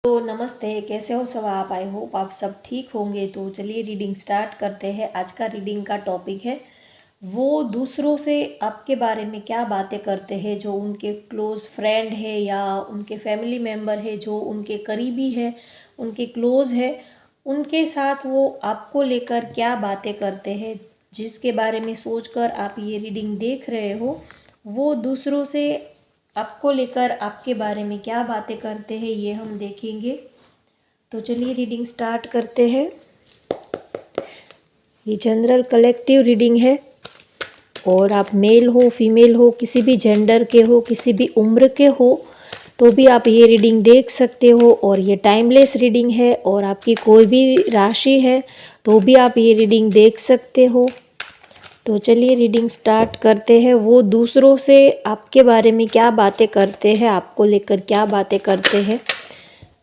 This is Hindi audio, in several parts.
तो नमस्ते, कैसे हो सब आप? आई होप आप सब ठीक होंगे। तो चलिए रीडिंग स्टार्ट करते हैं। आज का रीडिंग का टॉपिक है, वो दूसरों से आपके बारे में क्या बातें करते हैं। जो उनके क्लोज़ फ्रेंड है या उनके फैमिली मेम्बर है, जो उनके करीबी है, उनके क्लोज़ है, उनके साथ वो आपको लेकर क्या बातें करते हैं। जिसके बारे में सोचकर आप ये रीडिंग देख रहे हो, वो दूसरों से आपको लेकर आपके बारे में क्या बातें करते हैं, ये हम देखेंगे। तो चलिए रीडिंग स्टार्ट करते हैं। ये जनरल कलेक्टिव रीडिंग है और आप मेल हो, फीमेल हो, किसी भी जेंडर के हो, किसी भी उम्र के हो, तो भी आप ये रीडिंग देख सकते हो। और ये टाइमलेस रीडिंग है और आपकी कोई भी राशि है तो भी आप ये रीडिंग देख सकते हो। तो चलिए रीडिंग स्टार्ट करते हैं। वो दूसरों से आपके बारे में क्या बातें करते हैं, आपको लेकर क्या बातें करते हैं।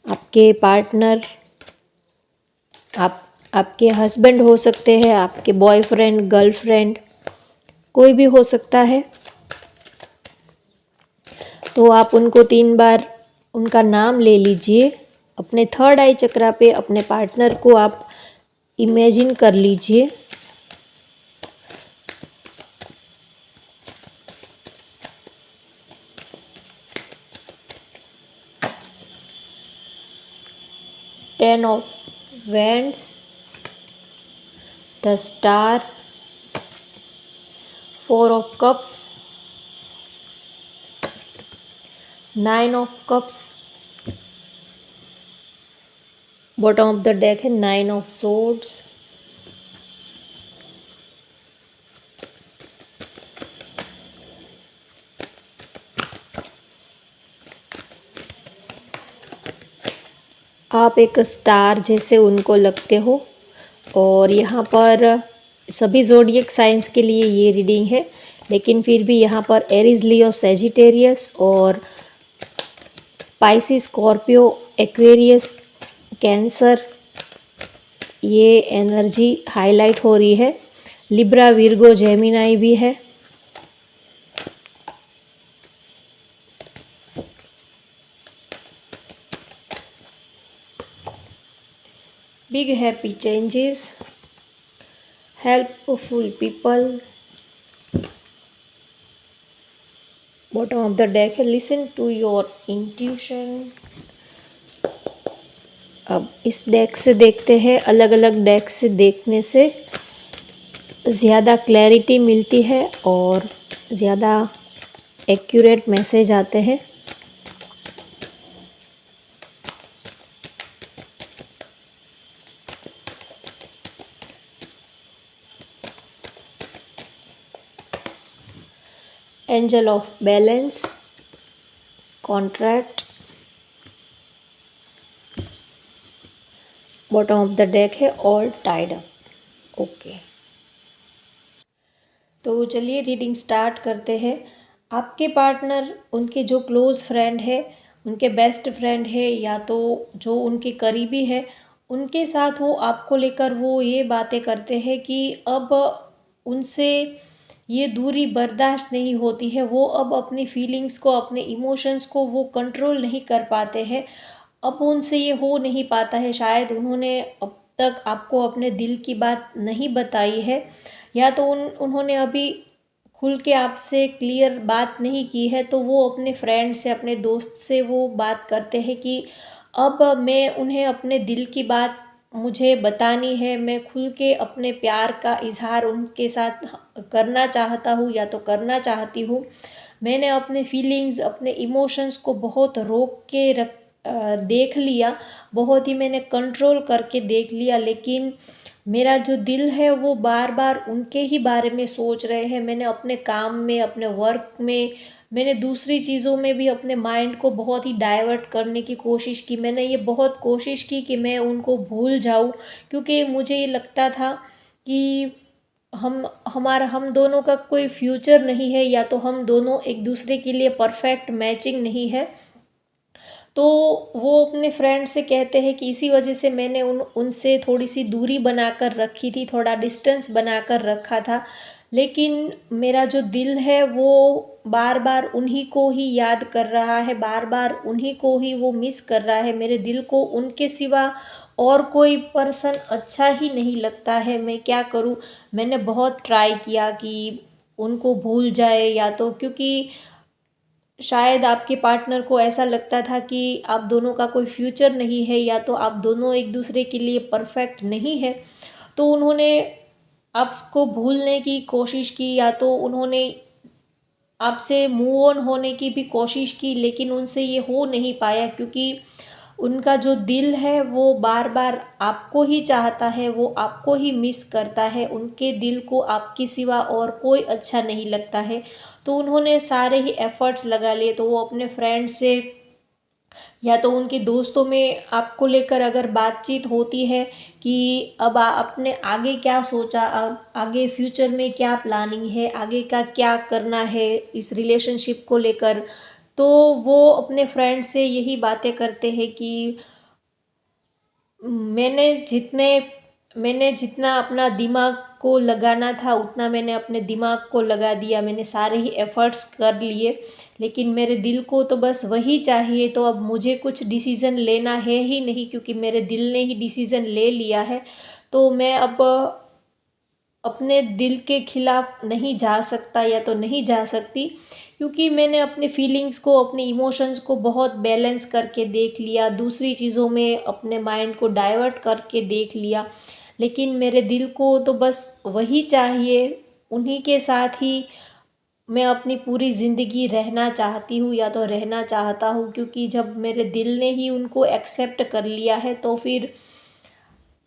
आपके पार्टनर, आपके हस्बैंड हो सकते हैं, आपके बॉयफ्रेंड, गर्लफ्रेंड, कोई भी हो सकता है। तो आप उनको 3 बार उनका नाम ले लीजिए। अपने थर्ड आई चक्रा पे अपने पार्टनर को आप इमेजिन कर लीजिए। Ten of wands, the star, 4 of cups, 9 of cups, bottom of the deck है 9 ऑफ सोर्ड्स, आप एक स्टार जैसे उनको लगते हो। और यहाँ पर सभी ज़ोडिएक साइंस के लिए ये रीडिंग है, लेकिन फिर भी यहाँ पर एरीज, लियो, सेजिटेरियस और पाइसिस, स्कॉर्पियो, एक्वेरियस, कैंसर, ये एनर्जी हाईलाइट हो रही है। लिब्रा, विर्गो, जेमिनाई भी है। Big happy changes, helpful people, bottom of the deck है लिसन टू योर इंट्यूशन। अब इस डेक से देखते हैं। अलग अलग डेक से देखने से ज़्यादा क्लैरिटी मिलती है और ज़्यादा एक्यूरेट मैसेज आते हैं। Angel of balance, contract, bottom of the deck है ऑल टाइड अप। ओके, तो चलिए रीडिंग स्टार्ट करते हैं। आपके पार्टनर, उनके जो क्लोज़ फ्रेंड है, उनके बेस्ट फ्रेंड है या तो जो उनके करीबी है, उनके साथ वो आपको लेकर वो ये बातें करते हैं कि अब उनसे ये दूरी बर्दाश्त नहीं होती है। वो अब अपनी फीलिंग्स को, अपने इमोशंस को वो कंट्रोल नहीं कर पाते हैं। अब उनसे ये हो नहीं पाता है। शायद उन्होंने अब तक आपको अपने दिल की बात नहीं बताई है, या तो उन्होंने अभी खुल के आपसे क्लियर बात नहीं की है। तो वो अपने फ्रेंड से, अपने दोस्त से वो बात करते हैं कि अब मैं उन्हें अपने दिल की बात मुझे बतानी है। मैं खुल के अपने प्यार का इज़हार उनके साथ करना चाहता हूँ या तो करना चाहती हूँ। मैंने अपने फीलिंग्स, अपने इमोशंस को बहुत रोक के देख लिया, बहुत ही मैंने कंट्रोल करके देख लिया, लेकिन मेरा जो दिल है वो बार बार उनके ही बारे में सोच रहे हैं। मैंने अपने काम में, अपने वर्क में, मैंने दूसरी चीज़ों में भी अपने माइंड को बहुत ही डाइवर्ट करने की कोशिश की। मैंने ये बहुत कोशिश की कि मैं उनको भूल जाऊं, क्योंकि मुझे ये लगता था कि हम दोनों का कोई फ्यूचर नहीं है, या तो हम दोनों एक दूसरे के लिए परफेक्ट मैचिंग नहीं है। तो वो अपने फ्रेंड से कहते हैं कि इसी वजह से मैंने उनसे थोड़ी सी दूरी बनाकर रखी थी, थोड़ा डिस्टेंस बनाकर रखा था। लेकिन मेरा जो दिल है वो बार बार उन्हीं को ही याद कर रहा है, बार बार उन्हीं को ही वो मिस कर रहा है। मेरे दिल को उनके सिवा और कोई पर्सन अच्छा ही नहीं लगता है। मैं क्या करूँ? मैंने बहुत ट्राई किया कि उनको भूल जाए, या तो क्योंकि शायद आपके पार्टनर को ऐसा लगता था कि आप दोनों का कोई फ्यूचर नहीं है, या तो आप दोनों एक दूसरे के लिए परफेक्ट नहीं है, तो उन्होंने आपको भूलने की कोशिश की, या तो उन्होंने आपसे मूव ऑन होने की भी कोशिश की, लेकिन उनसे ये हो नहीं पाया क्योंकि उनका जो दिल है वो बार बार आपको ही चाहता है, वो आपको ही मिस करता है। उनके दिल को आपके सिवा और कोई अच्छा नहीं लगता है। तो उन्होंने सारे ही एफ़र्ट्स लगा लिए, तो वो अपने फ्रेंड से या तो उनके दोस्तों में आपको लेकर अगर बातचीत होती है कि अब आपने आगे क्या सोचा, आगे फ्यूचर में क्या प्लानिंग है, आगे का क्या करना है इस रिलेशनशिप को लेकर, तो वो अपने फ्रेंड से यही बातें करते हैं कि मैंने जितने मैंने जितना अपना दिमाग को लगाना था उतना मैंने अपने दिमाग को लगा दिया, मैंने सारे ही एफ़र्ट्स कर लिए, लेकिन मेरे दिल को तो बस वही चाहिए। तो अब मुझे कुछ डिसीज़न लेना है ही नहीं, क्योंकि मेरे दिल ने ही डिसीज़न ले लिया है। तो मैं अब अपने दिल के खिलाफ नहीं जा सकता, या तो नहीं जा सकती, क्योंकि मैंने अपने फीलिंग्स को, अपने इमोशंस को बहुत बैलेंस करके देख लिया, दूसरी चीज़ों में अपने माइंड को डाइवर्ट करके देख लिया, लेकिन मेरे दिल को तो बस वही चाहिए। उन्हीं के साथ ही मैं अपनी पूरी ज़िंदगी रहना चाहती हूँ, या तो रहना चाहता हूँ, क्योंकि जब मेरे दिल ने ही उनको एक्सेप्ट कर लिया है तो फिर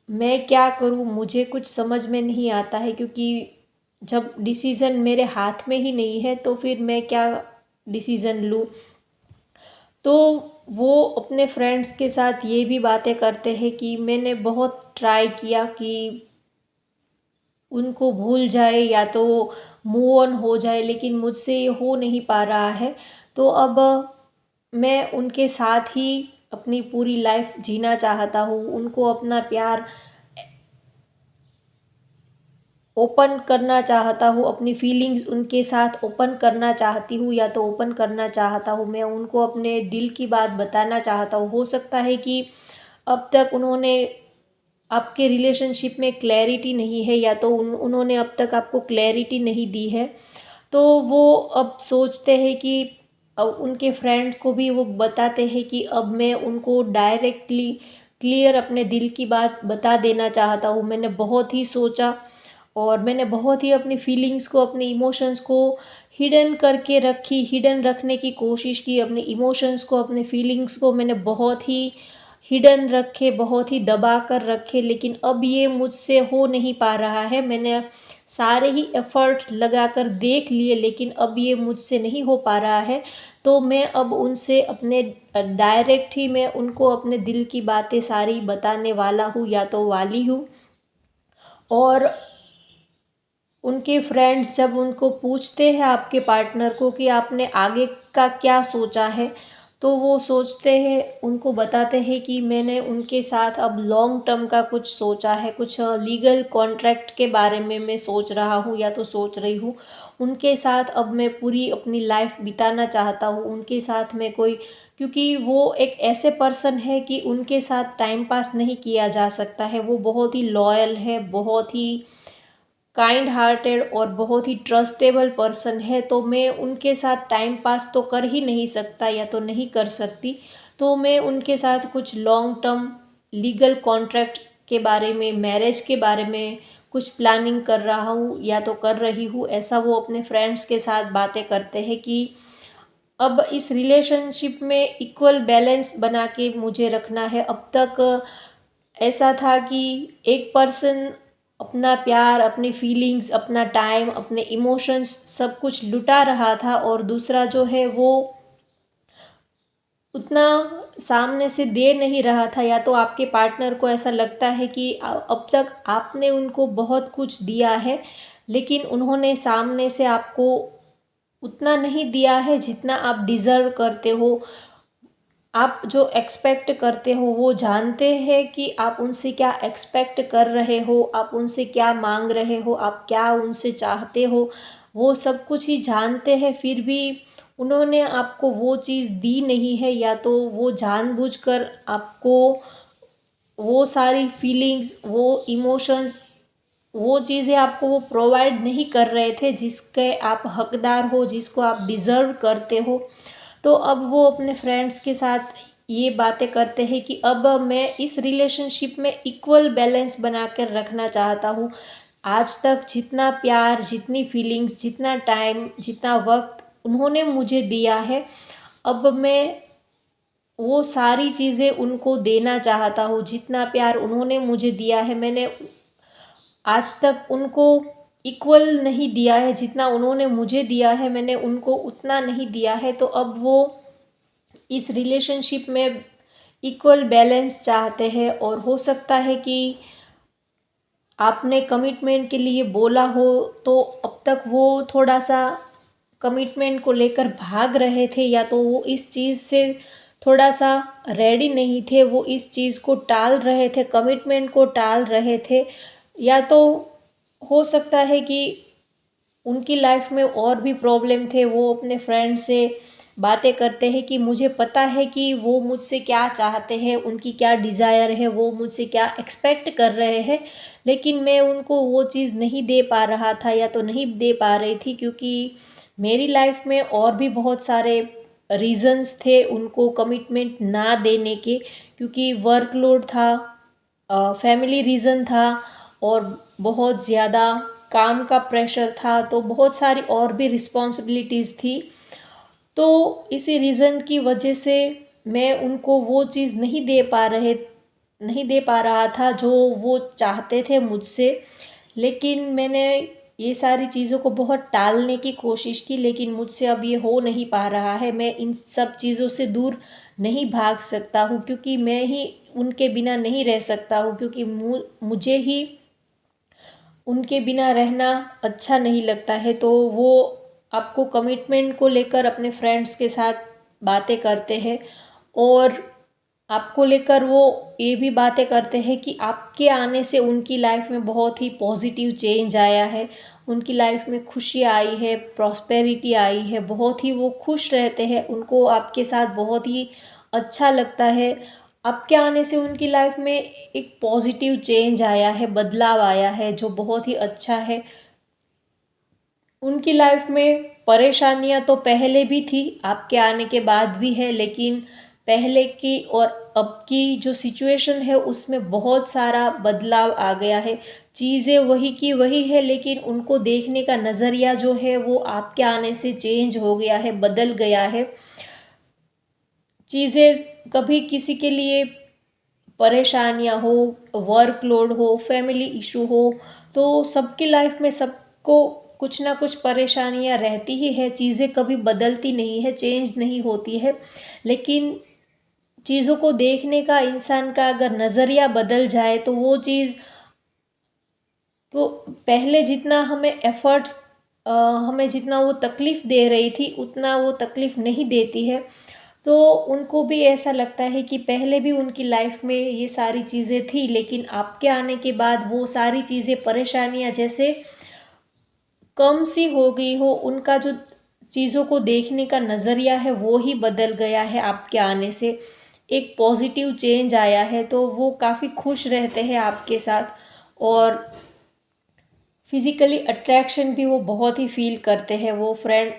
मैं क्या करूँ? मुझे कुछ समझ में नहीं आता है, क्योंकि जब डिसीज़न मेरे हाथ में ही नहीं है तो फिर मैं क्या डिसीज़न लूँ? तो वो अपने फ्रेंड्स के साथ ये भी बातें करते हैं कि मैंने बहुत ट्राई किया कि उनको भूल जाए या तो मूव ऑन हो जाए, लेकिन मुझसे ये हो नहीं पा रहा है। तो अब मैं उनके साथ ही अपनी पूरी लाइफ़ जीना चाहता हूँ, उनको अपना प्यार ओपन करना चाहता हूँ, अपनी फीलिंग्स उनके साथ ओपन करना चाहती हूँ, या तो ओपन करना चाहता हूँ। मैं उनको अपने दिल की बात बताना चाहता हूँ। हो सकता है कि अब तक उन्होंने आपके रिलेशनशिप में क्लैरिटी नहीं है, या तो उन्होंने अब तक आपको क्लैरिटी नहीं दी है। तो वो अब सोचते हैं कि उनके फ्रेंड्स को भी वो बताते हैं कि अब मैं उनको डायरेक्टली क्लियर अपने दिल की बात बता देना चाहता हूँ। मैंने बहुत ही सोचा और मैंने बहुत ही अपनी फीलिंग्स को, अपने इमोशंस को हिडन करके रखी, हिडन रखने की कोशिश की। अपने इमोशंस को, अपने फीलिंग्स को मैंने बहुत ही हिडन रखे, बहुत ही दबा कर रखे, लेकिन अब ये मुझसे हो नहीं पा रहा है। मैंने सारे ही एफ़र्ट्स लगाकर देख लिए, लेकिन अब ये मुझसे नहीं हो पा रहा है। तो मैं अब उनसे अपने डायरेक्ट ही मैं उनको अपने दिल की बातें सारी बताने वाला हूँ, या तो वाली हूँ। और उनके फ्रेंड्स जब उनको पूछते हैं आपके पार्टनर को कि आपने आगे का क्या सोचा है, तो वो सोचते हैं, उनको बताते हैं कि मैंने उनके साथ अब लॉन्ग टर्म का कुछ सोचा है, कुछ लीगल कॉन्ट्रैक्ट के बारे में मैं सोच रहा हूँ, या तो सोच रही हूँ। उनके साथ अब मैं पूरी अपनी लाइफ़ बिताना चाहता हूँ, उनके साथ मैं कोई, क्योंकि वो एक ऐसे पर्सन है कि उनके साथ टाइम पास नहीं किया जा सकता है। वो बहुत ही लॉयल है, बहुत ही काइंड हार्टेड और बहुत ही ट्रस्टेबल पर्सन है, तो मैं उनके साथ टाइम पास तो कर ही नहीं सकता, या तो नहीं कर सकती। तो मैं उनके साथ कुछ लॉन्ग टर्म लीगल कॉन्ट्रैक्ट के बारे में, मैरिज के बारे में कुछ प्लानिंग कर रहा हूँ, या तो कर रही हूँ। ऐसा वो अपने फ्रेंड्स के साथ बातें करते हैं कि अब इस रिलेशनशिप में इक्वल बैलेंस बना के मुझे रखना है। अब तक ऐसा था कि एक पर्सन अपना प्यार, अपनी फीलिंग्स, अपना टाइम, अपने इमोशंस सब कुछ लुटा रहा था, और दूसरा जो है वो उतना सामने से दे नहीं रहा था। या तो आपके पार्टनर को ऐसा लगता है कि अब तक आपने उनको बहुत कुछ दिया है, लेकिन उन्होंने सामने से आपको उतना नहीं दिया है जितना आप डिज़र्व करते हो। आप जो एक्सपेक्ट करते हो वो जानते हैं कि आप उनसे क्या एक्सपेक्ट कर रहे हो, आप उनसे क्या मांग रहे हो, आप क्या उनसे चाहते हो। वो सब कुछ ही जानते हैं फिर भी उन्होंने आपको वो चीज़ दी नहीं है, या तो वो जानबूझकर आपको वो सारी फीलिंग्स, वो इमोशंस, वो चीज़ें आपको वो प्रोवाइड नहीं कर रहे थे जिसके आप हकदार हो, जिसको आप डिज़र्व करते हो। तो अब वो अपने फ्रेंड्स के साथ ये बातें करते हैं कि अब मैं इस रिलेशनशिप में इक्वल बैलेंस बना कर रखना चाहता हूँ। आज तक जितना प्यार, जितनी फीलिंग्स, जितना टाइम, जितना वक्त उन्होंने मुझे दिया है, अब मैं वो सारी चीज़ें उनको देना चाहता हूँ। जितना प्यार उन्होंने मुझे दिया है, मैंने आज तक उनको इक्वल नहीं दिया है। जितना उन्होंने मुझे दिया है, मैंने उनको उतना नहीं दिया है। तो अब वो इस रिलेशनशिप में इक्वल बैलेंस चाहते हैं, और हो सकता है कि आपने कमिटमेंट के लिए बोला हो तो अब तक वो थोड़ा सा कमिटमेंट को लेकर भाग रहे थे, या तो वो इस चीज़ से थोड़ा सा रेडी नहीं थे, वो इस चीज़ को टाल रहे थे, कमिटमेंट को टाल रहे थे, या तो हो सकता है कि उनकी लाइफ में और भी प्रॉब्लम थे। वो अपने फ्रेंड से बातें करते हैं कि मुझे पता है कि वो मुझसे क्या चाहते हैं, उनकी क्या डिज़ायर है, वो मुझसे क्या एक्सपेक्ट कर रहे हैं, लेकिन मैं उनको वो चीज़ नहीं दे पा रहा था, या तो नहीं दे पा रही थी, क्योंकि मेरी लाइफ में और भी बहुत सारे रीज़न्स थे उनको कमिटमेंट ना देने के, क्योंकि वर्कलोड था, फैमिली रीज़न था, और बहुत ज़्यादा काम का प्रेशर था, तो बहुत सारी और भी रिस्पॉन्सिबिलिटीज़ थी। तो इसी रीज़न की वजह से मैं उनको वो चीज़ नहीं दे पा रहा था जो वो चाहते थे मुझसे। लेकिन मैंने ये सारी चीज़ों को बहुत टालने की कोशिश की, लेकिन मुझसे अब ये हो नहीं पा रहा है। मैं इन सब चीज़ों से दूर नहीं भाग सकता हूँ, क्योंकि मैं ही उनके बिना नहीं रह सकता हूँ, क्योंकि मुझे ही उनके बिना रहना अच्छा नहीं लगता है। तो वो आपको कमिटमेंट को लेकर अपने फ्रेंड्स के साथ बातें करते हैं, और आपको लेकर वो ये भी बातें करते हैं कि आपके आने से उनकी लाइफ में बहुत ही पॉजिटिव चेंज आया है, उनकी लाइफ में खुशी आई है, प्रॉस्पेरिटी आई है, बहुत ही वो खुश रहते हैं, उनको आपके साथ बहुत ही अच्छा लगता है। आपके आने से उनकी लाइफ में एक पॉजिटिव चेंज आया है, बदलाव आया है, जो बहुत ही अच्छा है। उनकी लाइफ में परेशानियां तो पहले भी थी, आपके आने के बाद भी है, लेकिन पहले की और अब की जो सिचुएशन है उसमें बहुत सारा बदलाव आ गया है। चीज़ें वही की वही है, लेकिन उनको देखने का नज़रिया जो है वो आपके आने से चेंज हो गया है, बदल गया है। चीज़ें कभी किसी के लिए परेशानियाँ हो, वर्कलोड हो, फैमिली इशू हो, तो सबकी लाइफ में सबको कुछ ना कुछ परेशानियाँ रहती ही है। चीज़ें कभी बदलती नहीं है, चेंज नहीं होती है, लेकिन चीज़ों को देखने का इंसान का अगर नज़रिया बदल जाए तो वो चीज़ तो पहले जितना हमें एफ़र्ट्स हमें जितना वो तकलीफ़ दे रही थी उतना वो तकलीफ़ नहीं देती है। तो उनको भी ऐसा लगता है कि पहले भी उनकी लाइफ में ये सारी चीज़ें थी, लेकिन आपके आने के बाद वो सारी चीज़ें, परेशानियाँ जैसे कम सी हो गई हो। उनका जो चीज़ों को देखने का नज़रिया है वो ही बदल गया है आपके आने से। एक पॉजिटिव चेंज आया है, तो वो काफ़ी खुश रहते हैं आपके साथ, और फिज़िकली अट्रैक्शन भी वो बहुत ही फ़ील करते हैं। वो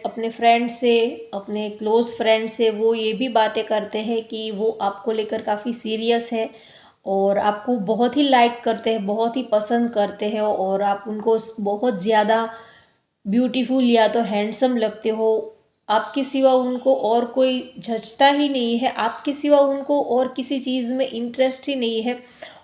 अपने फ्रेंड से, अपने क्लोज़ फ्रेंड से वो ये भी बातें करते हैं कि वो आपको लेकर काफ़ी सीरियस है, और आपको बहुत ही लाइक करते हैं, बहुत ही पसंद करते हैं, और आप उनको बहुत ज़्यादा ब्यूटीफुल या तो हैंडसम लगते हो। आपके सिवा उनको और कोई जचता ही नहीं है, आपके सिवा उनको और किसी चीज़ में इंटरेस्ट ही नहीं है।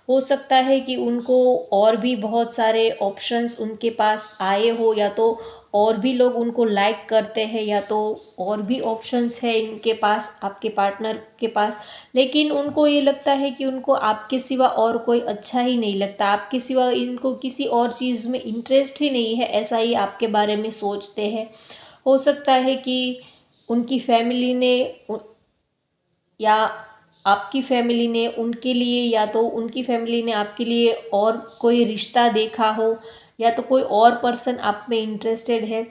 हो सकता है कि उनको और भी बहुत सारे ऑप्शंस उनके पास आए हो, या तो और भी लोग उनको लाइक करते हैं, या तो और भी ऑप्शंस है इनके पास, आपके पार्टनर के पास, लेकिन उनको ये लगता है कि उनको आपके सिवा और कोई अच्छा ही नहीं लगता, आपके सिवा इनको किसी और चीज़ में इंटरेस्ट ही नहीं है, ऐसा ही आपके बारे में सोचते हैं। हो सकता है कि उनकी फैमिली ने या आपकी फैमिली ने उनके लिए, या तो उनकी फैमिली ने आपके लिए और कोई रिश्ता देखा हो, या तो कोई और पर्सन आप में इंटरेस्टेड है।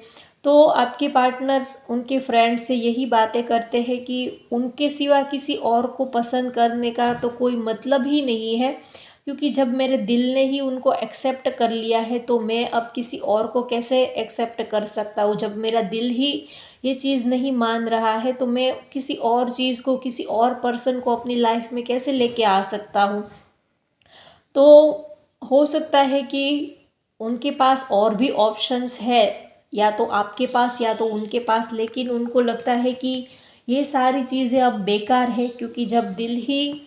तो आपके पार्टनर उनके फ्रेंड से यही बातें करते हैं कि उनके सिवा किसी और को पसंद करने का तो कोई मतलब ही नहीं है, क्योंकि जब मेरे दिल ने ही उनको एक्सेप्ट कर लिया है तो मैं अब किसी और को कैसे एक्सेप्ट कर सकता हूँ। जब मेरा दिल ही ये चीज़ नहीं मान रहा है तो मैं किसी और चीज़ को, किसी और पर्सन को अपनी लाइफ में कैसे लेके आ सकता हूँ। तो हो सकता है कि उनके पास और भी ऑप्शंस है, या तो आपके पास या तो उनके पास, लेकिन उनको लगता है कि ये सारी चीज़ें अब बेकार है, क्योंकि जब दिल ही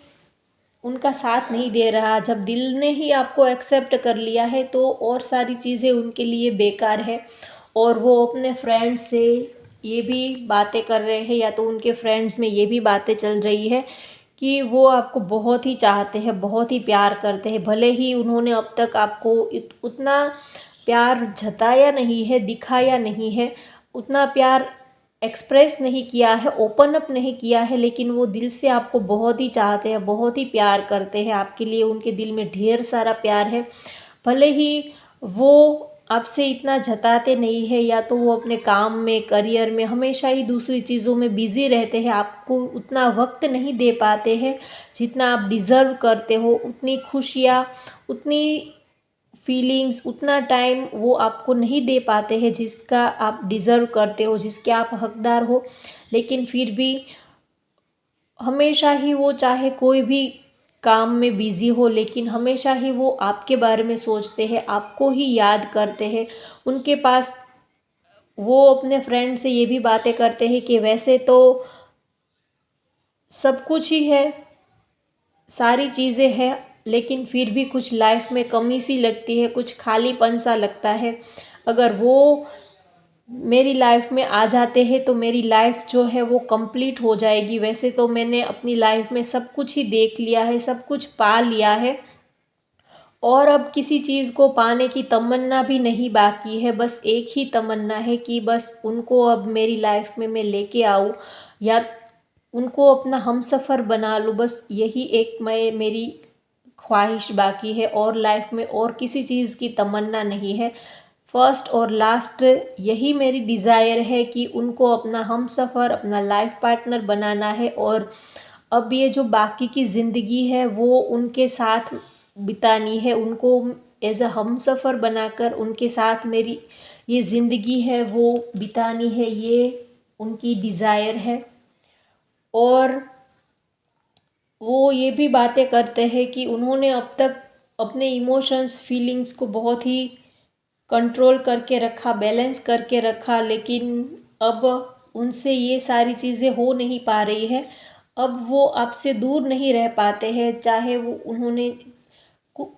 उनका साथ नहीं दे रहा, जब दिल ने ही आपको एक्सेप्ट कर लिया है तो और सारी चीज़ें उनके लिए बेकार है। और वो अपने फ्रेंड्स से ये भी बातें कर रहे हैं, या तो उनके फ्रेंड्स में ये भी बातें चल रही है कि वो आपको बहुत ही चाहते हैं, बहुत ही प्यार करते हैं। भले ही उन्होंने अब तक आपको उतना प्यार जताया नहीं है, दिखाया नहीं है, उतना प्यार एक्सप्रेस नहीं किया है, ओपन अप नहीं किया है, लेकिन वो दिल से आपको बहुत ही चाहते हैं, बहुत ही प्यार करते हैं। आपके लिए उनके दिल में ढेर सारा प्यार है। भले ही वो आपसे इतना जताते नहीं है, या तो वो अपने काम में, करियर में हमेशा ही दूसरी चीज़ों में बिज़ी रहते हैं, आपको उतना वक्त नहीं दे पाते हैं जितना आप डिज़र्व करते हो। उतनी खुशियाँ, उतनी फीलिंग्स, उतना टाइम वो आपको नहीं दे पाते हैं जिसका आप डिज़र्व करते हो, जिसके आप हकदार हो। लेकिन फिर भी हमेशा ही वो, चाहे कोई भी काम में बिज़ी हो, लेकिन हमेशा ही वो आपके बारे में सोचते हैं, आपको ही याद करते हैं। उनके पास वो अपने फ्रेंड से ये भी बातें करते हैं कि वैसे तो सब कुछ ही है, सारी चीज़ें हैं, लेकिन फिर भी कुछ लाइफ में कमी सी लगती है, कुछ खालीपन सा लगता है। अगर वो मेरी लाइफ में आ जाते हैं तो मेरी लाइफ जो है वो कंप्लीट हो जाएगी। वैसे तो मैंने अपनी लाइफ में सब कुछ ही देख लिया है, सब कुछ पा लिया है, और अब किसी चीज़ को पाने की तमन्ना भी नहीं बाकी है। बस एक ही तमन्ना है कि बस उनको अब मेरी लाइफ में मैं लेके आऊँ, या उनको अपना हमसफ़र बना लूँ। बस यही एक मेरी ख्वाहिश बाकी है, और लाइफ में और किसी चीज़ की तमन्ना नहीं है। फर्स्ट और लास्ट यही मेरी डिज़ायर है कि उनको अपना हमसफ़र, अपना लाइफ पार्टनर बनाना है, और अब ये जो बाकी की ज़िंदगी है वो उनके साथ बितानी है। उनको एज़ अ हमसफ़र बनाकर उनके साथ मेरी ये ज़िंदगी है वो बितानी है, ये उनकी डिज़ायर है। और वो ये भी बातें करते हैं कि उन्होंने अब तक अपने इमोशंस, फीलिंग्स को बहुत ही कंट्रोल करके रखा, बैलेंस करके रखा, लेकिन अब उनसे ये सारी चीज़ें हो नहीं पा रही है। अब वो आपसे दूर नहीं रह पाते हैं, चाहे वो उन्होंने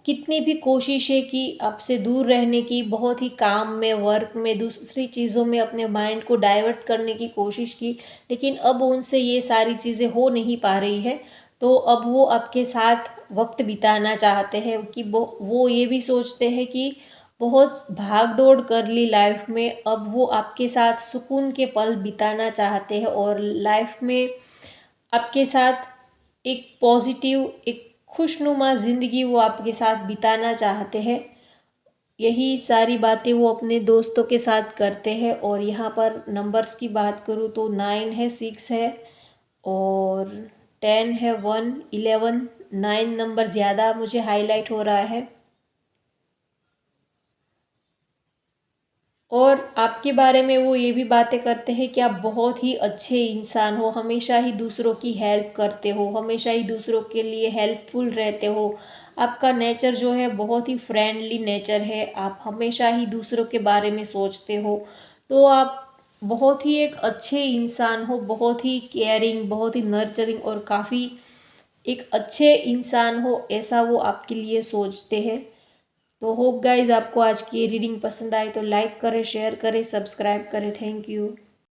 कितनी भी कोशिशें की आपसे दूर रहने की, बहुत ही काम में, वर्क में, दूसरी चीज़ों में अपने माइंड को डाइवर्ट करने की कोशिश की, लेकिन अब उनसे ये सारी चीज़ें हो नहीं पा रही है। तो अब वो आपके साथ वक्त बिताना चाहते हैं, कि वो ये भी सोचते हैं कि बहुत भाग दौड़ कर ली लाइफ में, अब वो आपके साथ सुकून के पल बिताना चाहते हैं, और लाइफ में आपके साथ एक पॉजिटिव, एक खुशनुमा ज़िंदगी वो आपके साथ बिताना चाहते हैं। यही सारी बातें वो अपने दोस्तों के साथ करते हैं। और यहाँ पर नंबर्स की बात करूँ तो 9 है, 6 है, और 10 है, 1, 11, 9 नंबर ज़्यादा मुझे हाईलाइट हो रहा है। और आपके बारे में वो ये भी बातें करते हैं कि आप बहुत ही अच्छे इंसान हो, हमेशा ही दूसरों की हेल्प करते हो, हमेशा ही दूसरों के लिए हेल्पफुल रहते हो। आपका नेचर जो है बहुत ही फ्रेंडली नेचर है, आप हमेशा ही दूसरों के बारे में सोचते हो। तो आप बहुत ही एक अच्छे इंसान हो, बहुत ही केयरिंग, बहुत ही नर्चरिंग, और काफ़ी एक अच्छे इंसान हो, ऐसा वो आपके लिए सोचते हैं। तो होप गाइज आपको आज की ये रीडिंग पसंद आए तो लाइक करें, शेयर करें, सब्सक्राइब करें। Thank you.